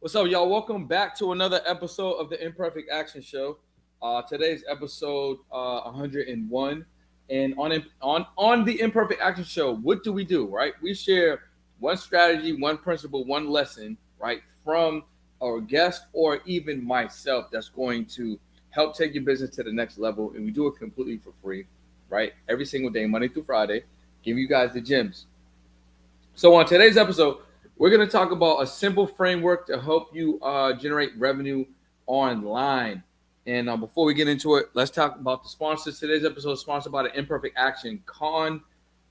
What's up, y'all? Welcome back to another episode of the Imperfect Action Show. Today's episode 101, and on the Imperfect Action Show, what do we do? Right, we share one strategy, one principle, one lesson, right, from our guest or even myself that's going to help take your business to the next level, and we do it completely for free, right? Every single day, Monday through Friday, give you guys the gems. So on today's episode, we're going to talk about a simple framework to help you generate revenue online. And before we get into it, let's talk about the sponsors. Today's episode is sponsored by the Imperfect Action Con.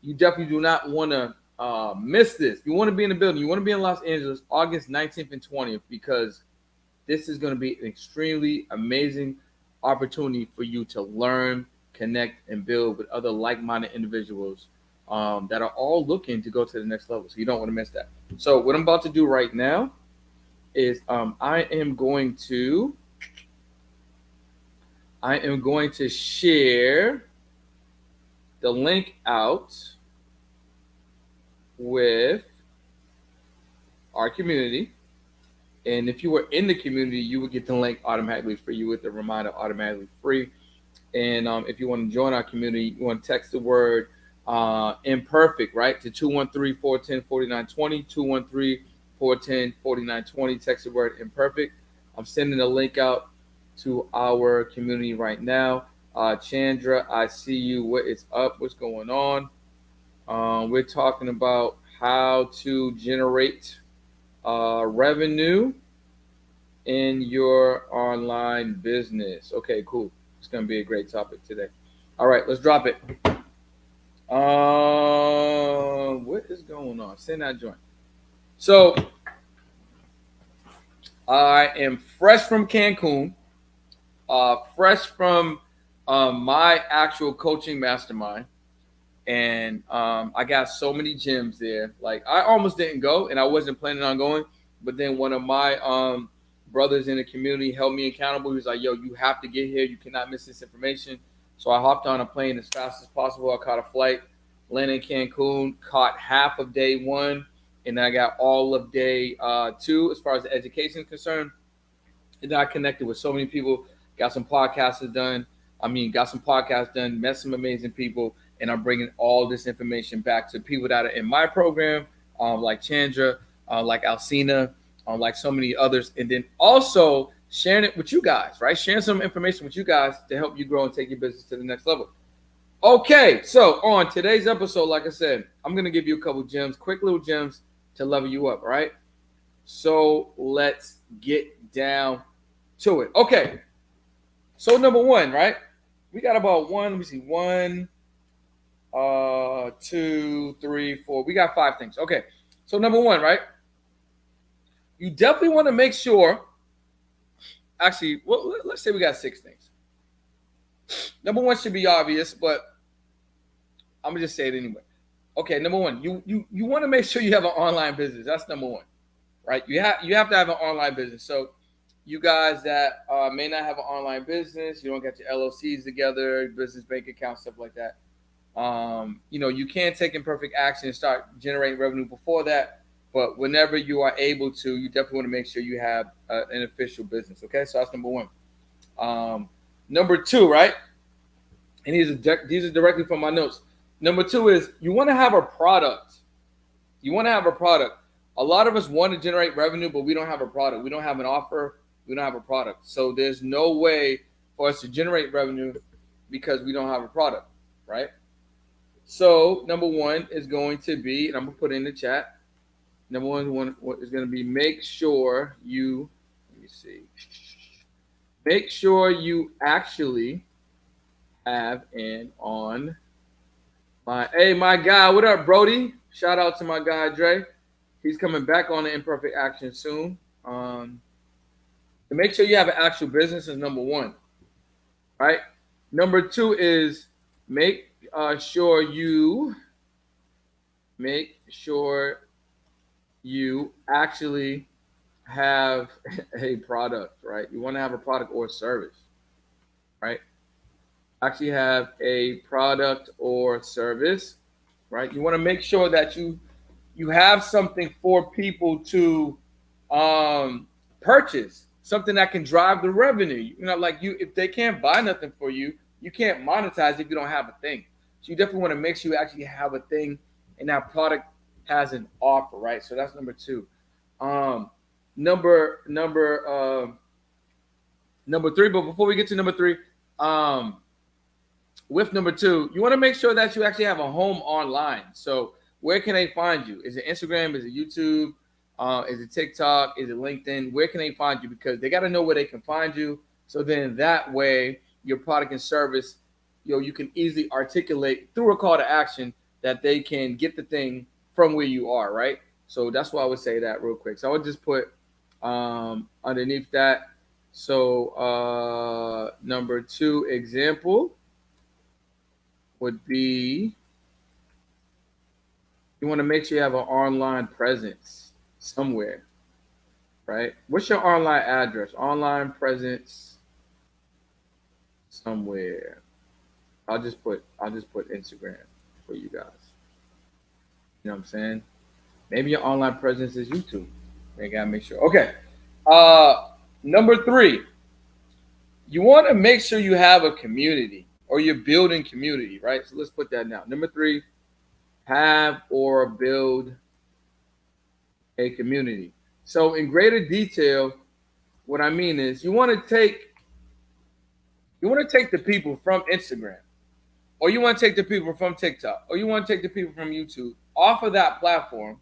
You definitely do not want to miss this. You want to be in the building. You want to be in Los Angeles August 19th and 20th because this is going to be an extremely amazing opportunity for you to learn, connect, and build with other like-minded individuals that are all looking to go to the next level. So you don't want to miss that. So what I'm about to do right now is I am going to share the link out with our community. And if you were in the community, you would get the link automatically for you with the reminder automatically free. And if you want to join our community, you want to text the word imperfect, right, to 213-410-4920, 213-410-4920. Text the word imperfect. I'm sending a link out to our community right now. Chandra, I see you. What is up? What's going on? We're talking about how to generate revenue in your online business. Okay, cool. It's going to be a great topic today. All right, let's drop it. What is going on? Send that joint. So I am fresh from Cancun, fresh from my actual coaching mastermind, and I got so many gems there. Like I almost didn't go, and I wasn't planning on going, but then one of my brothers in the community held me accountable. He was like, "Yo, you have to get here. You cannot miss this information." So I hopped on a plane as fast as possible. I caught a flight, landed in Cancun, caught half of day one, and then I got all of day two as far as the education is concerned. And then I connected with so many people, got some podcasts done. Got some podcasts done, met some amazing people, and I'm bringing all this information back to people that are in my program, like Chandra, like Alcina, like so many others, and then also sharing it with you guys, right? Sharing some information with you guys to help you grow and take your business to the next level. Okay, so on today's episode, like I said, I'm going to give you a couple gems, quick little gems to level you up, right? So let's get down to it. Okay, so number one, right? We got about one, two, three, four. We got five things. Okay, so number one, right? You definitely want to make sure, actually, well, let's say we got six things. Number one should be obvious, but I'm gonna just say it anyway. Okay, number one, you want to make sure you have an online business. That's number one, right? You have to have an online business. So you guys that may not have an online business, you don't get your LLCs together, business bank account, stuff like that. You can take imperfect action and start generating revenue before that. But whenever you are able to, you definitely want to make sure you have an official business. Okay, so that's number one. Number two, right? And these are directly from my notes. Number two is you want to have a product. You want to have a product. A lot of us want to generate revenue, but we don't have a product. We don't have an offer. We don't have a product. So there's no way for us to generate revenue because we don't have a product, right? So number one is going to be, and I'm going to put it in the chat. Number one is going to be make sure you actually have an on my guy. What up, Brody? Shout out to my guy Dre. He's coming back on the Imperfect Action soon. To make sure you have an actual business is number one, right? Number two is make sure you actually have a product, right? You want to have a product or a service, right? Actually have a product or service, right? You want to make sure that you have something for people to purchase, something that can drive the revenue. Like if they can't buy nothing for you, you can't monetize if you don't have a thing. So you definitely want to make sure you actually have a thing and that product has an offer, right? So that's number two. Um, number number number three. But before we get to number three, um, with number two, you want to make sure that you actually have a home online. So where can they find you? Is it Instagram? Is it YouTube? Is it TikTok? Is it LinkedIn? Where can they find you? Because they got to know where they can find you. So then that way, your product and service, you can easily articulate through a call to action that they can get the thing from where you are, right? So that's why I would say that real quick. So I would just put underneath that. So number two example would be, you want to make sure you have an online presence somewhere, right? What's your online address? Online presence somewhere. I'll just put Instagram for you guys. You know what I'm saying? Maybe your online presence is YouTube. You gotta make sure. Okay. Number three, you want to make sure you have a community or you're building community, right? So let's put that now. Number three, have or build a community. So in greater detail, what I mean is you want to take the people from Instagram, or you want to take the people from TikTok, or you want to take the people from YouTube off of that platform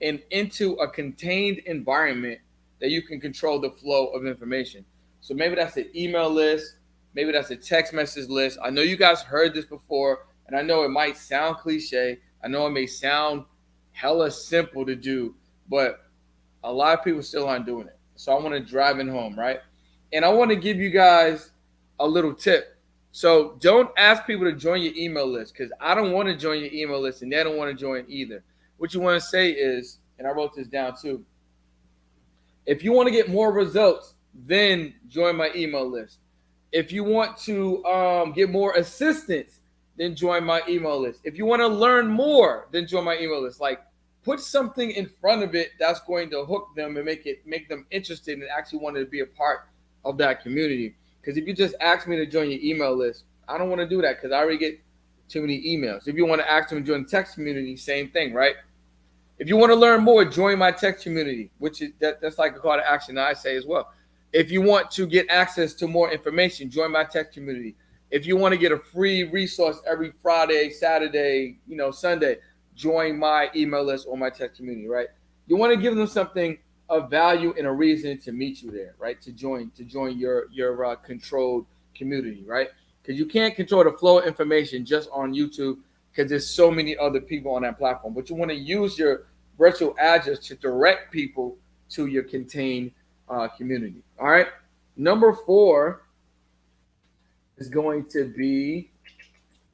and into a contained environment that you can control the flow of information. So maybe that's an email list, maybe that's a text message list. I know you guys heard this before, and I know it might sound cliche. I know it may sound hella simple to do, but a lot of people still aren't doing it. So I want to drive it home, right? And I want to give you guys a little tip. So don't ask people to join your email list, because I don't want to join your email list and they don't want to join either. What you want to say is, and I wrote this down too, if you want to get more results, then join my email list. If you want to get more assistance, then join my email list. If you want to learn more, then join my email list. Like, put something in front of it that's going to hook them and make them interested and actually want to be a part of that community. Because if you just ask me to join your email list, I don't want to do that because I already get too many emails. If you want to ask them to join the text community, same thing, right? If you want to learn more, join my text community, which is that's like a call to action that I say as well. If you want to get access to more information, join my text community. If you want to get a free resource every Friday, Saturday, Sunday, join my email list or my text community, right? You want to give them something of value and a reason to meet you there, right? To join your controlled community, right? Because you can't control the flow of information just on YouTube, because there's so many other people on that platform. But you want to use your virtual address to direct people to your contained community. All right. Number four is going to be,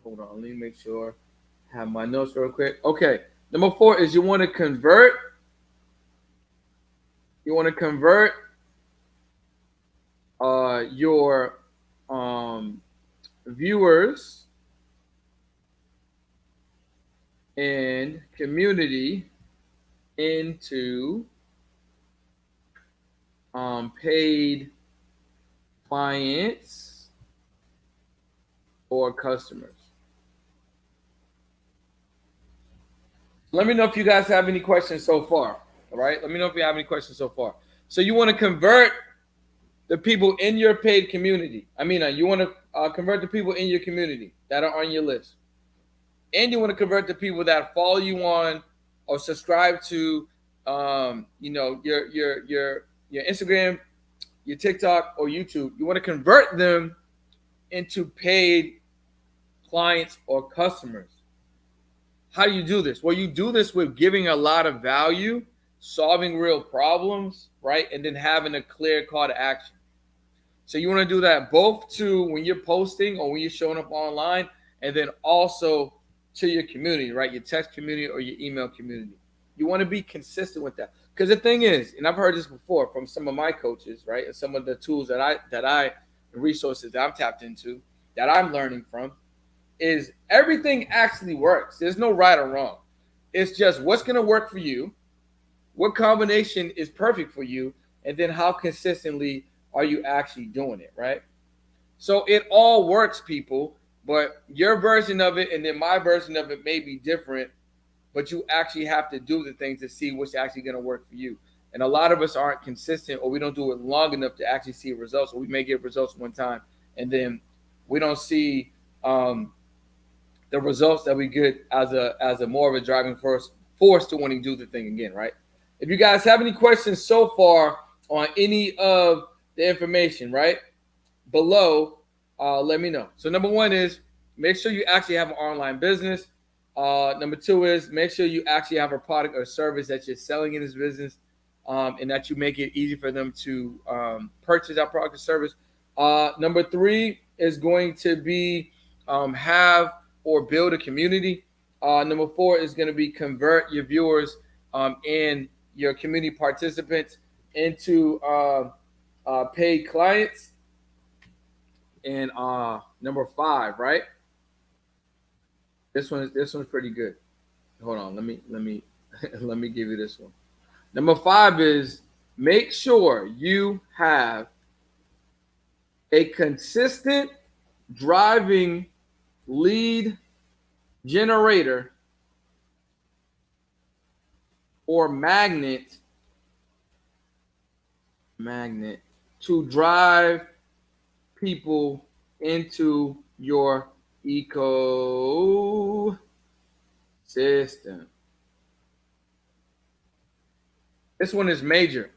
hold on, let me make sure I have my notes real quick. Okay. Number four is you want to convert your viewers and community into paid clients or customers. Let me know if you guys have any questions so far. All right. Let me know if you have any questions so far. So you want to convert the people in your paid community. You want to convert the people in your community that are on your list. And you want to convert the people that follow you on or subscribe to, your Instagram, your TikTok, or YouTube. You want to convert them into paid clients or customers. How do you do this? Well, you do this with giving a lot of value, solving real problems, right? And then having a clear call to action. So you want to do that both to when you're posting or when you're showing up online, and then also to your community, right? Your text community or your email community. You want to be consistent with that. Because the thing is, and I've heard this before from some of my coaches, right? And some of the tools the resources that I've tapped into, that I'm learning from, is everything actually works. There's no right or wrong. It's just what's going to work for you, what combination is perfect for you, and then how consistently are you actually doing it, right? So it all works, people, but your version of it and then my version of it may be different, but you actually have to do the things to see what's actually going to work for you. And a lot of us aren't consistent, or we don't do it long enough to actually see results, or we may get results one time and then we don't see the results that we get as a more of a driving force to wanting to do the thing again, right? If you guys have any questions so far on any of the information, right, below, let me know. So number one is make sure you actually have an online business. Number two is make sure you actually have a product or service that you're selling in this business, and that you make it easy for them to purchase that product or service. Number three is going to be have or build a community. Number four is going to be convert your viewers and your community participants into paid clients. And number five, right? This one's pretty good. Hold on, let me let me give you this one. Number five is make sure you have a consistent driving lead generator or magnet to drive people into your ecosystem. This one is major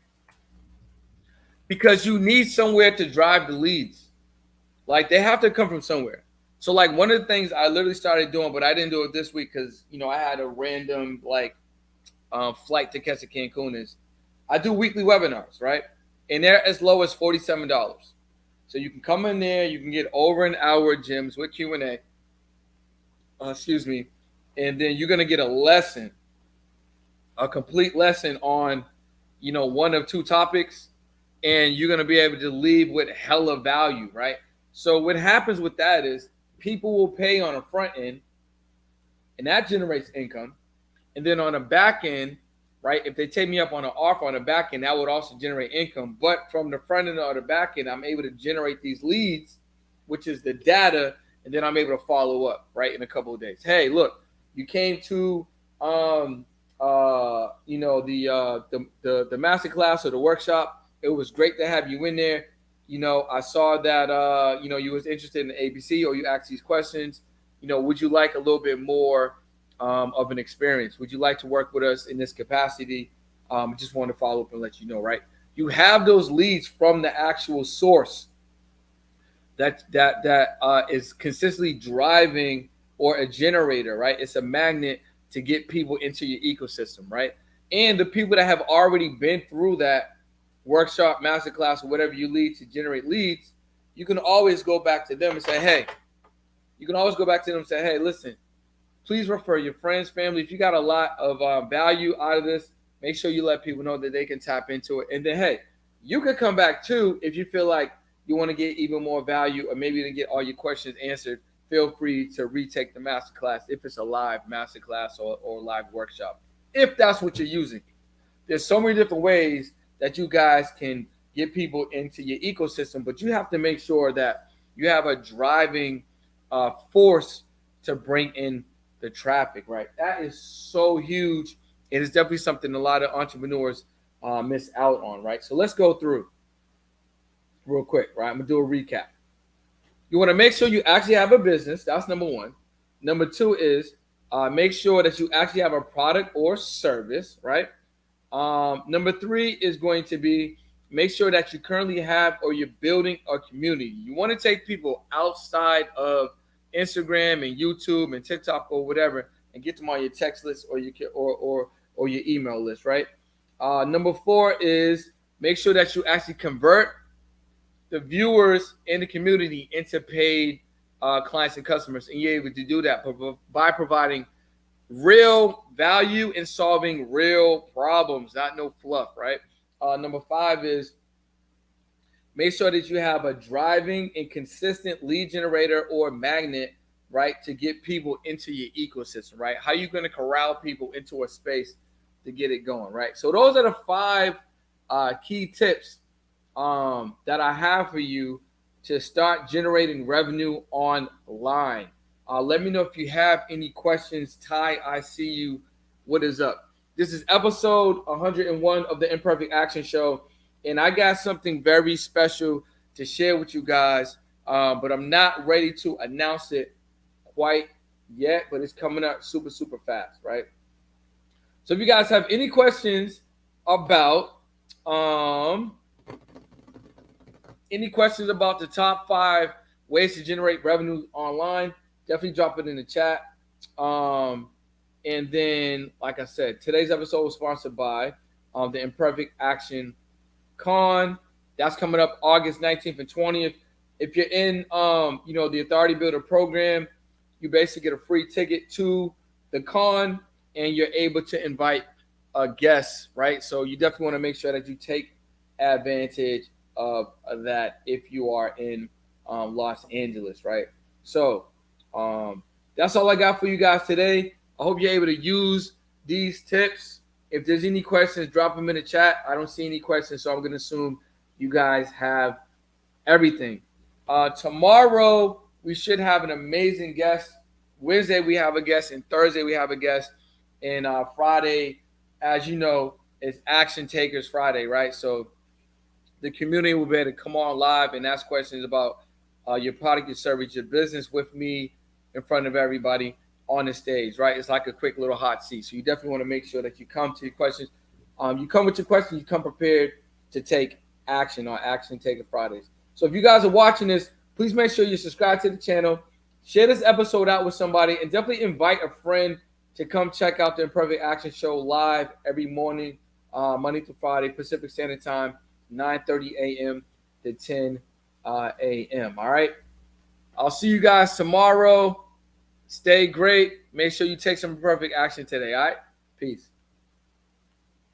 because you need somewhere to drive the leads. Like they have to come from somewhere. So like one of the things I literally started doing, but I didn't do it this week because I had a random flight to catch to Cancun. Is I do weekly webinars, right? And they're as low as $47. So you can come in there, you can get over an hour gyms with Q&A. Excuse me, and then you're gonna get a lesson, a complete lesson on, one of two topics, and you're gonna be able to leave with hella value, right? So what happens with that is people will pay on a front end, and that generates income, and then on the back end, right? If they take me up on an offer on the back end, that would also generate income. But from the front end or the back end, I'm able to generate these leads, which is the data, and then I'm able to follow up, right, in a couple of days. Hey, look, you came to the master class or the workshop. It was great to have you in there. I saw that you was interested in the ABC, or you asked these questions. Would you like a little bit more of an experience? Would you like to work with us in this capacity? Just want to follow up and let you know, right? You have those leads from the actual source that is consistently driving, or a generator, right? It's a magnet to get people into your ecosystem, right? And the people that have already been through that workshop, masterclass, or whatever you lead to generate leads, you can always go back to them and say, hey, listen, please refer your friends, family. If you got a lot of value out of this, make sure you let people know that they can tap into it. And then, hey, you can come back too if you feel like you want to get even more value, or maybe to get all your questions answered. Feel free to retake the masterclass if it's a live masterclass or live workshop, if that's what you're using. There's so many different ways that you guys can get people into your ecosystem, but you have to make sure that you have a driving force to bring in the traffic, right? That is so huge. It is definitely something a lot of entrepreneurs miss out on, right? So let's go through real quick, right? I'm gonna do a recap. You want to make sure you actually have a business. That's number one. Number two is make sure that you actually have a product or service, right? Number three is going to be make sure that you currently have, or you're building a community. You want to take people outside of Instagram and YouTube and TikTok or whatever, and get them on your text list or your email list, right? Number four is make sure that you actually convert the viewers in the community into paid clients and customers, and you're able to do that by providing real value in solving real problems, not no fluff, right? Number five is make sure that you have a driving and consistent lead generator or magnet, right, to get people into your ecosystem, right? How are you going to corral people into a space to get it going, right? So those are the five key tips that I have for you to start generating revenue online. Let me know if you have any questions. Ty, I see you. What is up? This is episode 101 of the Imperfect Action Show, and I got something very special to share with you guys, but I'm not ready to announce it quite yet, but it's coming up super, super fast, right? So if you guys have any questions about um, any questions about the top 5 ways to generate revenue online, definitely drop it in the chat. And then, like I said, today's episode was sponsored by the Imperfect Action Con. That's coming up August 19th and 20th. If you're in, the Authority Builder program, you basically get a free ticket to the con, and you're able to invite guests, right? So you definitely want to make sure that you take advantage of that if you are in Los Angeles, right? So that's all I got for you guys today. I hope you're able to use these tips. If there's any questions, drop them in the chat. I don't see any questions, so I'm going to assume you guys have everything. Tomorrow, we should have an amazing guest. Wednesday, we have a guest, and Thursday, we have a guest. And Friday, as you know, is Action Takers Friday, right? So the community will be able to come on live and ask questions about your product, your service, your business with me in front of everybody on the stage, right? It's like a quick little hot seat. So you definitely want to make sure that you come to your questions. You come with your questions, you come prepared to take action on Action Taker Fridays. So if you guys are watching this, please make sure you subscribe to the channel, share this episode out with somebody, and definitely invite a friend to come check out the Imperfect Action Show live every morning, Monday to Friday, Pacific Standard Time, 9:30 a.m. to 10 a.m. All right. I'll see you guys tomorrow. Stay great. Make sure you take some perfect action today. All right. Peace.